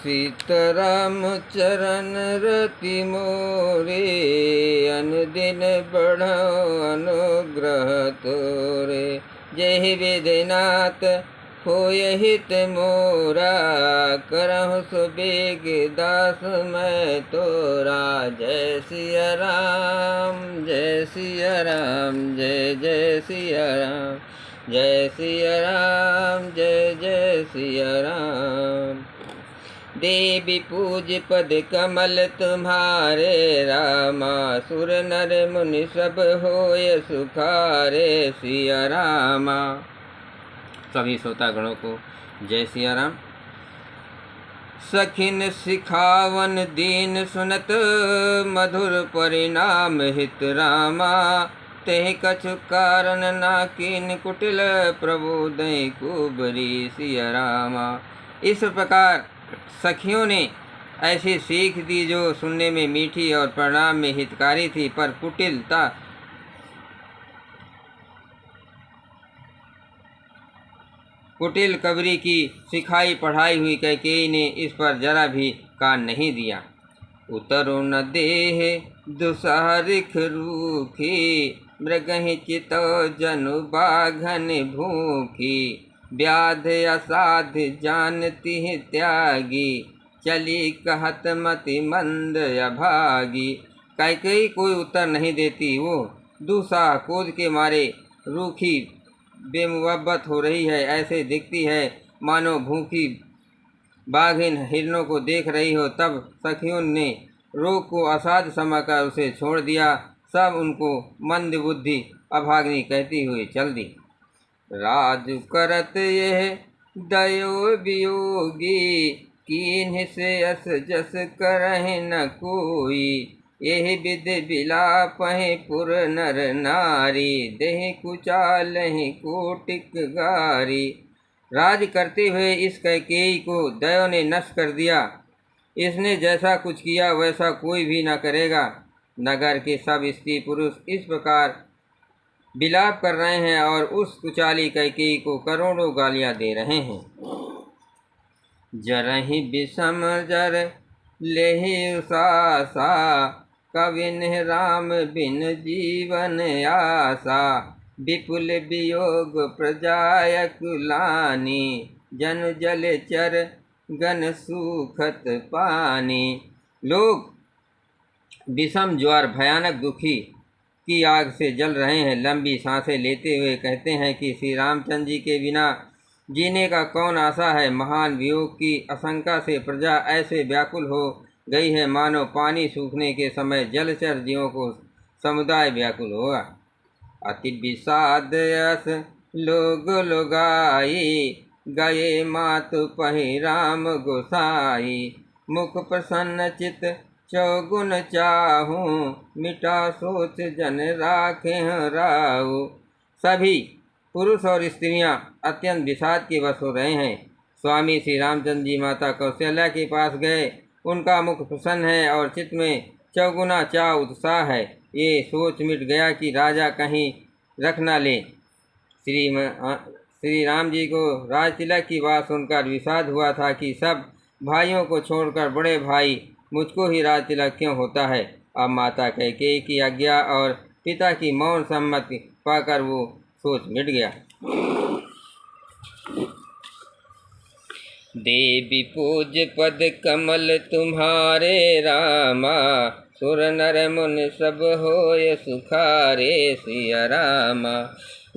सीताराम चरण रति मोरे, अनुदिन बढ़ो अनुग्रह तोरे। जय विधिनाथ होय हित मोरा, करहु सुबेग दास मैं तोरा। जय सिया राम जय सिया राम, जय जय सिया राम, जय सिया राम जय जय सिया राम। देवी पूज पद कमल तुम्हारे, रामा सुर नर मुनि सब होय सुखारे। सिया रामा। सभी श्रोतागणों को जय सिया राम। सखिन सिखावन दीन सुनत, मधुर परिणाम हित रामा। तेह कछु कारण ना कीन, कुटिल प्रबोधय कुबरी। सिया रामा। इस प्रकार सखियों ने ऐसी सीख दी जो सुनने में मीठी और परिणाम में हितकारी थी, पर कुटिल कबरी की सिखाई पढ़ाई हुई कैकेयी ने इस पर जरा भी कान नहीं दिया। उतरु न देह दुसारिख रूखी, मृगहि चितो जनु बाघन भूखी। व्याध असाध्य जानती त्यागी, चली कहत मति मंद अभागी। कैकेयी कोई उत्तर नहीं देती। वो दुस्साह क्रोध के मारे रूखी बेमुवब्बत हो रही है, ऐसे दिखती है मानो भूखी बाघिन हिरणों को देख रही हो। तब सखियों ने रोग को असाध्य समझकर उसे छोड़ दिया। सब उनको मंद बुद्धि अभागिनी कहती हुई चल दी। राजु करत यह दयो वियोगी, कीन्ह से यस जस करहि न कोई। यह विधि बिलापहि पुर नर नारी, देह कुचालहि कोटिक गारी। राज करते हुए इस कैकेयी को दयो ने नष्ट कर दिया। इसने जैसा कुछ किया वैसा कोई भी न करेगा। नगर के सब स्त्री पुरुष इस प्रकार विलाप कर रहे हैं और उस कुचाली कैकेयी को करोड़ों गालियां दे रहे हैं। जरहि विषम जर लेहि उसासा, कविन राम बिन जीवन आसा। विपुल वियोग प्रजाय कुलानी, जन जल चर गन सूखत पानी। लोग विषम ज्वार भयानक दुखी की आग से जल रहे हैं। लंबी सांसें लेते हुए कहते हैं कि श्री रामचंद्र जी के बिना जीने का कौन आशा है। महान वियोग की आशंका से प्रजा ऐसे व्याकुल हो गई है मानो पानी सूखने के समय जलचर जीवों को समुदाय व्याकुल होगा। अति विषाद यस लोग लोगाई, गए मातु पहि राम गोसाई। मुख प्रसन्न चित चौगुन चाहूं, मिटा सोच जन राखे राहु। सभी पुरुष और स्त्रियां अत्यंत विषाद के वश हो रहे हैं। स्वामी श्री रामचंद्र जी माता कौशल्या के पास गए। उनका मुख प्रसन्न है और चित्त में चौगुना चाह उत्साह है। ये सोच मिट गया कि राजा कहीं रख न ले। श्री राम जी को राज तिलक की बात सुनकर विषाद हुआ था कि सब भाइयों को छोड़कर बड़े भाई मुझको ही राज तिलक क्यों होता है। अब माता कैकेयी की आज्ञा और पिता की मौन सम्मति पाकर वो सोच मिट गया। देवी पूज पद कमल तुम्हारे, रामा सुर नर मुनि सब होय सुखारे। सिया रामा।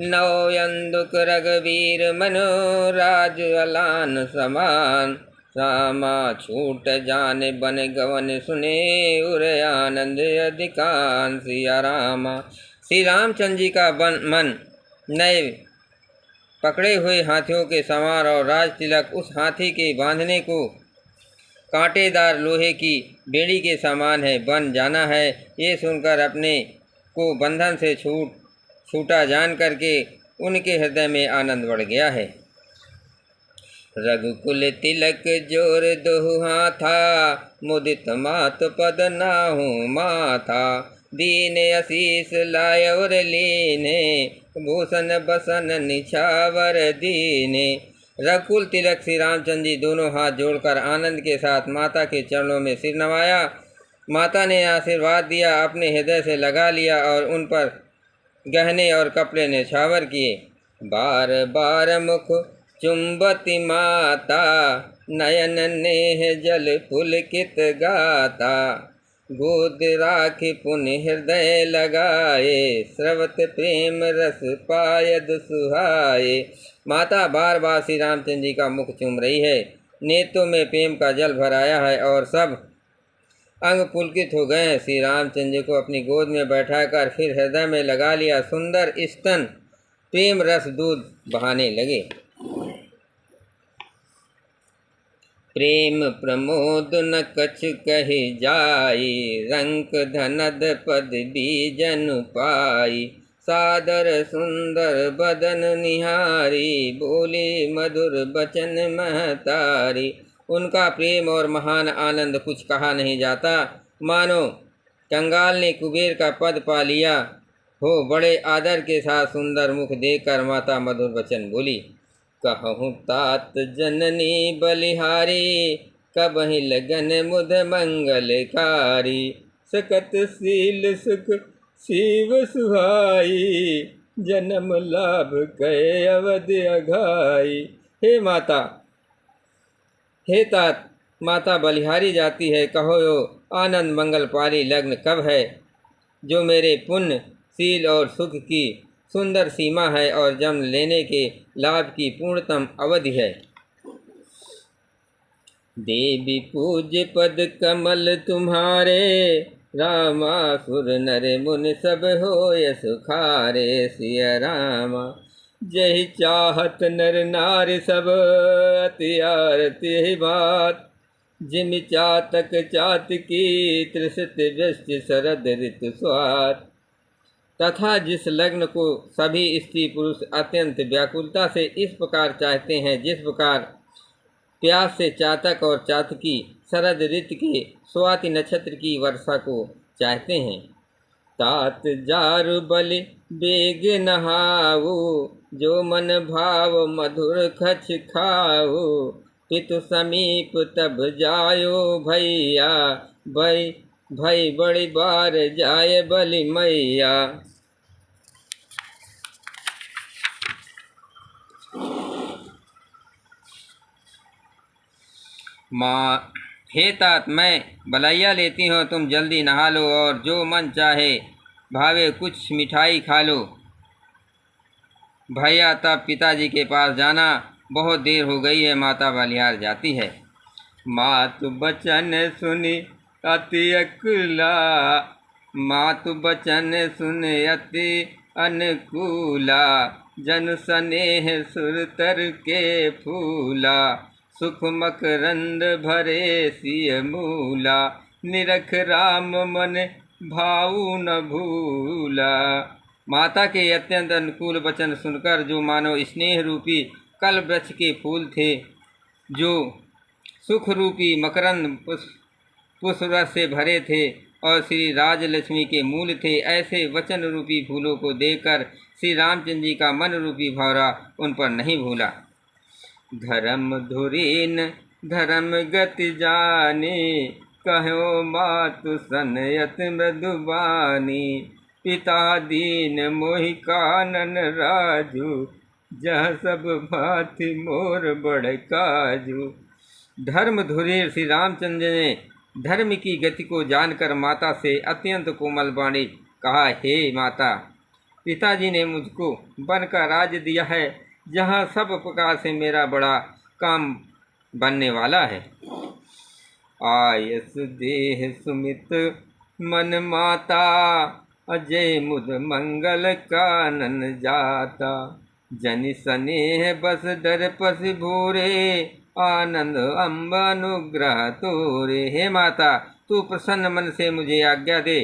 नौ यंदुक रघुवीर मनोराज, अलान समान। रामा छूट जान बन गवन, सुने उर आनंद अधिकांश। सिया रामा। श्री रामचंद्र जी का मन नए पकड़े हुए हाथियों के सवार और राज तिलक उस हाथी के बांधने को कांटेदार लोहे की बेड़ी के समान है, बन जाना है। ये सुनकर अपने को बंधन से छूटा जान करके उनके हृदय में आनंद बढ़ गया है। रघुकुल तिलक जोर दोहु हाथा, मुदित मात पद नाहु माथा। दीन आशीष लाय और लीने, भूषण बसन निछावर दीने। रघुकुल तिलक श्री रामचंद्र जी दोनों हाथ जोड़कर आनंद के साथ माता के चरणों में सिर नवाया। माता ने आशीर्वाद दिया, अपने हृदय से लगा लिया और उन पर गहने और कपड़े न्यौछावर किए। बार बार मुख चुंबती माता, नयन नेह जल पुलकित गाता। गोद राखी पुण्य हृदय लगाए, स्रवत प्रेम रस पायद सुहाए। माता बार बार श्री रामचंद्र जी का मुख चूम रही है, नेत्रों में प्रेम का जल भराया है और सब अंग पुलकित हो गए हैं। श्री रामचंद्र जी को अपनी गोद में बैठाकर फिर हृदय में लगा लिया। सुंदर स्तन प्रेम रस दूध बहाने लगे। प्रेम प्रमोद न कछु कहि जाई, रंक धनद पद बीजन पाई। सादर सुंदर बदन निहारी, बोली मधुर बचन महतारी। उनका प्रेम और महान आनंद कुछ कहा नहीं जाता। मानो कंगाल ने कुबेर का पद पा लिया हो। बड़े आदर के साथ सुंदर मुख देखकर माता मधुर वचन बोली। कहूँ तात जननी बलिहारी, कबहि लगन मुद मंगलकारी। सकत शील सुख शिव सुहाई, जन्म लाभ कहे अवध अघाई। हे माता, हे तात, माता बलिहारी जाती है, कहो यो आनंद मंगल पारी लग्न कब है, जो मेरे पुण्य शील और सुख की सुंदर सीमा है और जन्म लेने के लाभ की पूर्णतम अवधि है। देवी पूज्य पद कमल तुम्हारे, रामासुर नर मुनि सब होय सुखारे। सिया रामा जय चाहत नर नारी सब, अति आरती बात। जिमि चातक चातकी, त्रिशत वृष्टि शरद ऋतु स्वात। तथा जिस लग्न को सभी स्त्री पुरुष अत्यंत व्याकुलता से इस प्रकार चाहते हैं, जिस प्रकार प्यास से चातक और चातकी शरद ऋतु के स्वाति नक्षत्र की वर्षा को चाहते हैं। तात जारु बलि बेग नहाऊ, जो मन भाव मधुर खच खाऊ। पितु समीप तब जायो भैया, भई बड़ी बार जाय बलि मैया। माँ, हे तात, मैं बलैया लेती हूँ, तुम जल्दी नहा लो और जो मन चाहे भावे कुछ मिठाई खा लो। भैया तब पिताजी के पास जाना, बहुत देर हो गई है। माता बलिहार जाती है। मातु बचन सुनी अति अकुला, मातु बचन सुन अति अनुकूला। जन स्नेह सुरतर के फूला, सुख मकरंद भरे सिय मूला। निरख राम मन भाऊ न भूला। माता के अत्यंत अनुकूल वचन सुनकर जो मानो स्नेह रूपी कल वृक्ष के फूल थे, जो सुख रूपी मकरंद पुष्प रस से भरे थे और श्री राजलक्ष्मी के मूल थे, ऐसे वचन रूपी फूलों को देखकर श्री रामचंद्र जी का मन रूपी भौरा उन पर नहीं भूला। धर्म धुरीन धर्म गति जाने, कहो मातु सनयत मृदुबानी। पिता दीन मोहि कानन राजू, जह सब भांति मोर बड़ काजू। धर्म धुरीर श्री रामचंद्र ने धर्म की गति को जानकर माता से अत्यंत कोमल वाणी कहा, हे माता, पिताजी ने मुझको वन का राज्य दिया है, जहाँ सब प्रकार से मेरा बड़ा काम बनने वाला है। आयस देह सुमित मन माता, अजय मुद मंगल कानन जाता। जनि स्नेह बस डर पस भूरे, आनंद अम्ब अनुग्रह तोरे। हे माता, तू प्रसन्न मन से मुझे आज्ञा दे,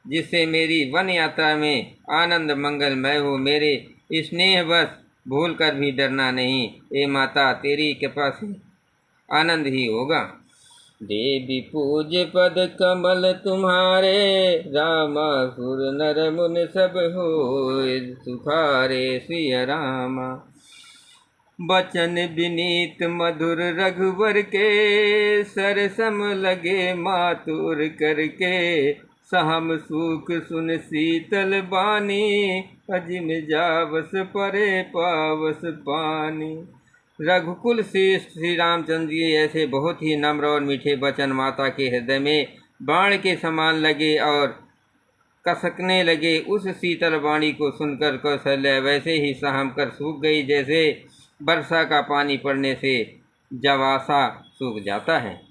जिससे मेरी वन यात्रा में आनंद मंगलमय हो। मेरे स्नेह बस भूल कर भी डरना नहीं। हे माता, तेरी कृपा से आनंद ही होगा। देवी पूज्य पद कमल तुम्हारे, रामासुर नर मुनि सब होय सुखारे। सिया रामा बचन विनीत मधुर रघुवर के, सरसम लगे मातुर करके, सहम सूख सुन शीतल बानी, अजिम जावस परे पावस पानी। रघुकुल श्रेष्ठ श्री रामचंद्र जी ऐसे बहुत ही नम्र और मीठे वचन माता के हृदय में बाण के समान लगे और कसकने लगे। उस शीतल वाणी को सुनकर कौशल्या वैसे ही सहम कर सूख गई जैसे वर्षा का पानी पड़ने से जवासा सूख जाता है।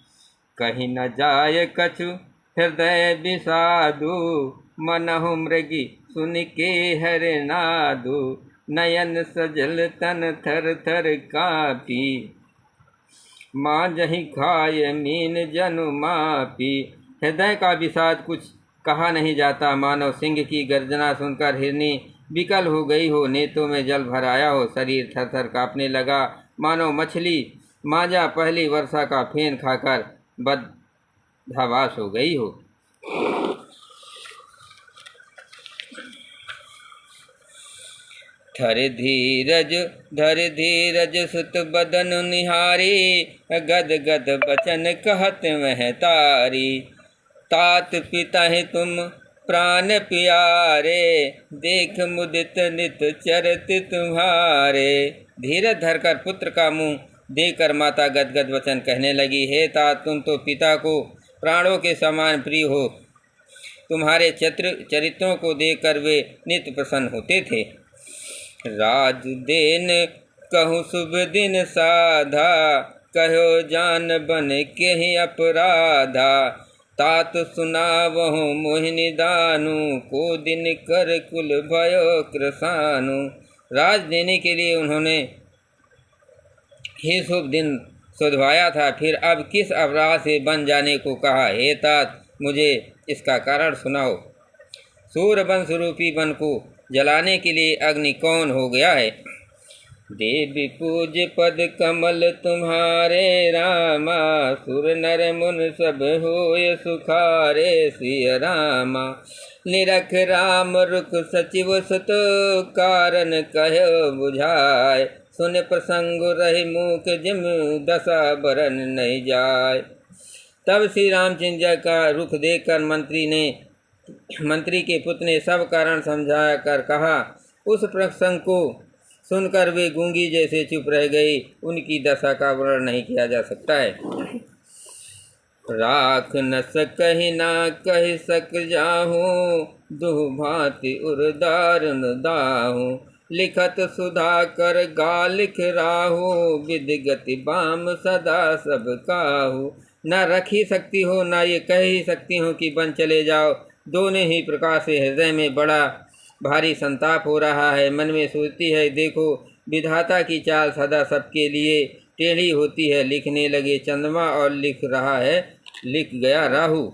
कहीं न जाय कछु हृदय विषादु, मनहु मृगी सुन के हर नादु, नयन सजल तन थर थर कापी, माँ जही खाय मीन जनु मापी। हृदय का विषाद कुछ कहा नहीं जाता, मानो सिंह की गर्जना सुनकर हिरनी विकल हो गई हो, नेत्रों में जल भर आया हो, शरीर थर थर काँपने लगा, मानो मछली मांझा पहली वर्षा का फेन खाकर बदहवास हो गई हो। धर धीरज सुत बदन निहारी, गद गद बचन कहत वह तारी, तात पिता है तुम प्राण प्यारे, देख मुदित नित चरत तुम्हारे। धीरज धरकर पुत्र का मुंह देखकर माता गदगद वचन कहने लगी, हे तात, तुम तो पिता को प्राणों के समान प्रिय हो, तुम्हारे चरित्रों को देखकर वे नित्य प्रसन्न होते थे। राज देन कहूँ शुभ दिन साधा, कहो जान बन के ही अपराधा, तात सुनावहु मोहिनी दानु, को दिन कर कुल भयो कृसानु। राज देने के लिए उन्होंने ही शुभ दिन सुधवाया था, फिर अब किस अपराध से बन जाने को कहा। हे तात, मुझे इसका कारण सुनाओ। सूर्यवंश रूपी वन को जलाने के लिए अग्नि कौन हो गया है? देवी पूज पद कमल तुम्हारे रामा, सुर नर मुन सब होय सुखारे सिय रामा। निरख राम रुख सचिव सुत, कारण कहो बुझाय, सुन प्रसंग रही मूक जिम दशा बरन नहीं जाय। तब श्री रामचंद्र का रुख देखकर मंत्री के पुत्र ने सब कारण समझा कर कहा। उस प्रसंग को सुनकर वे गूंगी जैसे चुप रह गई। उनकी दशा का वर्णन नहीं किया जा सकता है। राख न सकहि ना कह सक जाहूँ, दुह भांति उर्दार न दाहूँ, लिखत सुधा कर गा लिख राहू, विधि गति बाम सदा सब काहू। न रख ही सकती हो, ना ये कह ही सकती हो कि बन चले जाओ। दोनों ही प्रकार से हृदय में बड़ा भारी संताप हो रहा है। मन में सोचती है, देखो विधाता की चाल सदा सबके लिए टेढ़ी होती है। लिखने लगे चंद्रमा और लिख रहा है, लिख गया राहु।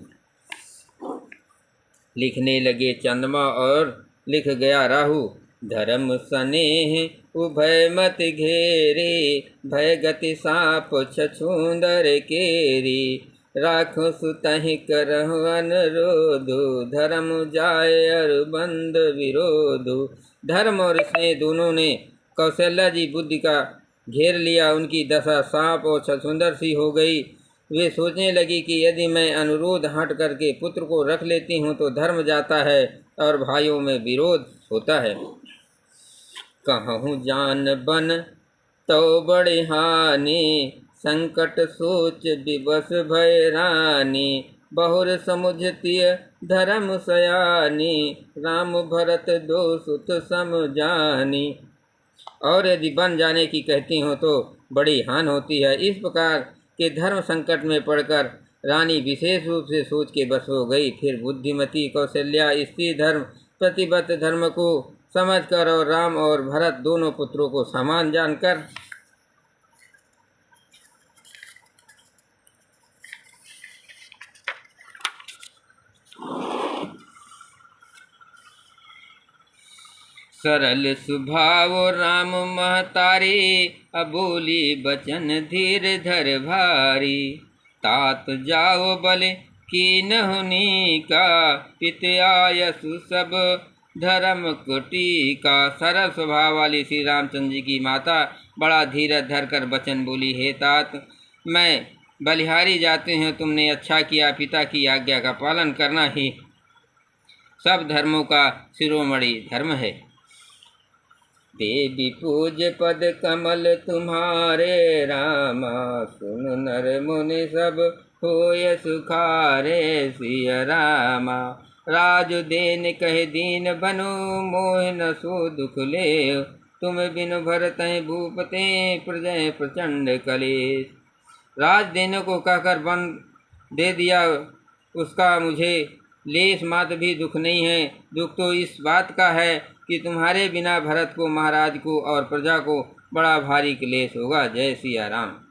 लिखने लगे चंद्रमा और लिख गया राहु। धर्म स्नेह उभय मत घेरे, भय गति साप छछूंदर केरी। राखो सुतहि करहु अनुरोधु, धर्म जाय अरुबंद विरोधु। धर्म और स्नेह दोनों ने कौशल्या जी बुद्धि का घेर लिया। उनकी दशा सांप और छछूंदर सी हो गई। वे सोचने लगी कि यदि मैं अनुरोध हट करके पुत्र को रख लेती हूँ तो धर्म जाता है और भाइयों में विरोध होता है। कहूँ जान बन तो बड़े हानि, संकट सोच विवश भय रानी। बहुर समुझतिय धर्म सयानी, राम भरत दो सुत समझानी। और यदि बन जाने की कहती हो तो बड़ी हानि होती है। इस प्रकार के धर्म संकट में पड़कर रानी विशेष रूप से सोच के बस हो गई। फिर बुद्धिमती कौशल्या स्त्री धर्म प्रतिबद्ध धर्म को समझकर और राम और भरत दोनों पुत्रों को समान जानकर सरल स्वभाव राम महतारी, अबोली बचन धीर धर भारी। तात जाओ बल कीनहुनि का, पित आयसु सब धर्म कुटी का। सरल स्वभाव वाली श्री रामचंद्र जी की माता बड़ा धीरज धर कर वचन बोली, हे तात, मैं बलिहारी जाते हैं, तुमने अच्छा किया। पिता की आज्ञा का पालन करना ही सब धर्मों का शिरोमणि धर्म है। देवी पूज पद कमल तुम्हारे, रामा सुन नर मुनि सब होय सुखारे। सिया रामा राज देन कह दीन बनो, मोह न सो दुख ले। तुम बिनु भरत भूपते, प्रजय प्रचंड कलेश। राज देने को कहकर वन दे दिया, उसका मुझे लेश मात्र भी दुख नहीं है। दुख तो इस बात का है कि तुम्हारे बिना भरत को, महाराज को और प्रजा को बड़ा भारी क्लेश होगा। जय सिया राम।